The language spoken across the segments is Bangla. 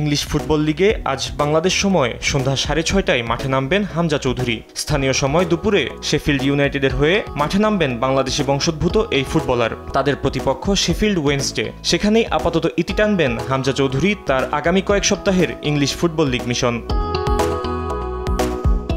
ইংলিশ ফুটবল লিগে আজ বাংলাদেশ সময় সন্ধ্যা 6:30টায় মাঠে নামবেন হামজা চৌধুরী। স্থানীয় সময় দুপুরে শেফিল্ড ইউনাইটেডের হয়ে মাঠে নামবেন বাংলাদেশি বংশোদ্ভূত এই ফুটবলার। তাদের প্রতিপক্ষ শেফিল্ড ওয়েডনেসডে। সেখানেই আপাতত ইতি টানবেন হামজা চৌধুরী তার আগামী কয়েক সপ্তাহের ইংলিশ ফুটবল লিগ মিশন।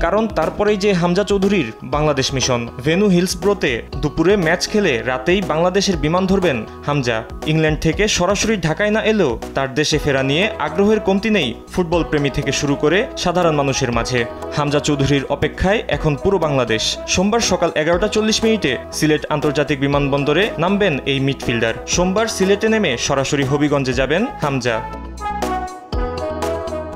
কারণ তারপরেই যে হামজা চৌধুরীর বাংলাদেশ মিশন। ভেন্যু হিলসব্রোতে দুপুরে ম্যাচ খেলে রাতেই বাংলাদেশের বিমান ধরবেন হামজা। ইংল্যান্ড থেকে সরাসরি ঢাকায় না এলেও তার দেশে ফেরা নিয়ে আগ্রহের কমতি নেই ফুটবল প্রেমী থেকে শুরু করে সাধারণ মানুষের মাঝে। হামজা চৌধুরীর অপেক্ষায় এখন পুরো বাংলাদেশ। সোমবার সকাল 11:40 সিলেট আন্তর্জাতিক বিমানবন্দরে নামবেন এই মিডফিল্ডার। সোমবার সিলেটে নেমে সরাসরি হবিগঞ্জে যাবেন হামজা।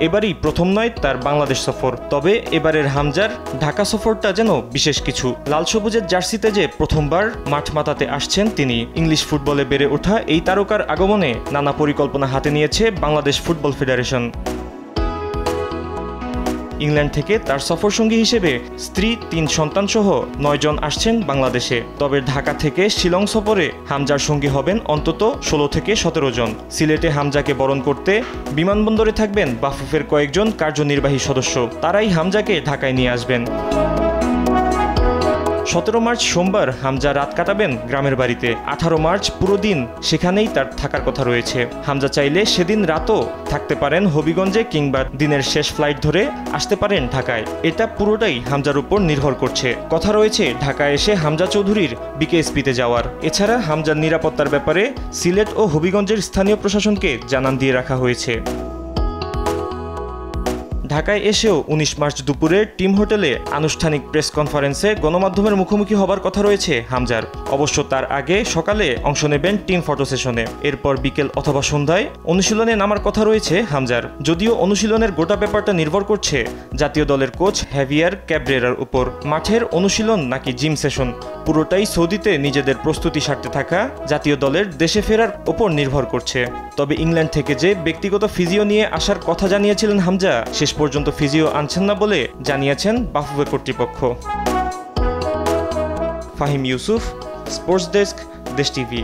এবারই প্রথম নয় তার বাংলাদেশ সফর, তবে এবারের হামজার ঢাকা সফরটা যেন বিশেষ কিছু। লাল সবুজের জার্সিতে যে প্রথমবার মাঠ মাতাতে আসছেন তিনি। ইংলিশ ফুটবলে বেড়ে ওঠা এই তারকার আগমনে নানা পরিকল্পনা হাতে নিয়েছে বাংলাদেশ ফুটবল ফেডারেশন। ইংল্যান্ড থেকে তার সফরসঙ্গী হিসেবে স্ত্রী 3 সন্তান সহ 9 জন আসছেন বাংলাদেশে। তবে ঢাকা থেকে শিলং সফরে হামজার সঙ্গী হবেন অন্তত 16 থেকে 17 জন। সিলেটে হামজাকে বরণ করতে বিমানবন্দরে থাকবেন বাফুফের কয়েকজন কার্যনির্বাহী সদস্য। তারাই হামজাকে ঢাকায় নিয়ে আসবেন। 17 মার্চ সোমবার হামজা রাত কাটাবেন গ্রামের বাড়িতে। 18 মার্চ পুরো দিন সেখানেই তার থাকার কথা রয়েছে। হামজা চাইলে সেদিন রাতও থাকতে পারেন হবিগঞ্জে, কিংবা দিনের শেষ ফ্লাইট ধরে আসতে পারেন ঢাকায়। এটা পুরোটাই হামজার উপর নির্ভর করছে। কথা রয়েছে ঢাকায় এসে হামজা চৌধুরীর বিকেএসপিতে যাওয়ার। এছাড়া হামজার নিরাপত্তার ব্যাপারে সিলেট ও হবিগঞ্জের স্থানীয় প্রশাসনকে জানান দিয়ে রাখা হয়েছে। ঢাকায় এসেও 19 মার্চ দুপুরে টিম হোটেলে আনুষ্ঠানিক প্রেস কনফারেন্সে গণমাধ্যমের মুখোমুখি হবার কথা রয়েছে হামজার। অবশ্য তার আগে সকালে অংশ নেবেন টিম ফটো সেশনে। এরপর বিকেল অথবা সন্ধ্যায় অনুশীলনে নামার কথা রয়েছে হামজার। যদিও অনুশীলনের গোটা ব্যাপারটা নির্ভর করছে জাতীয় দলের কোচ হ্যাভিয়ার ক্যাব্রেরার উপর। মাঠের অনুশীলন নাকি জিম সেশন, পুরোটাই সৌদিতে নিজেদের প্রস্তুতি সারতে থাকা জাতীয় দলের দেশে ফেরার উপর নির্ভর করছে। তবে ইংল্যান্ড থেকে যে ব্যক্তিগত ফিজিও নিয়ে আসার কথা জানিয়েছিলেন হামজা, শেষ পর্যন্ত ফিজিও আনছেন না বলে জানিয়েছেন বাফুফে কর্তৃপক্ষ। ফাহিম ইউসুফ, স্পোর্টস ডেস্ক, দেশ টিভি।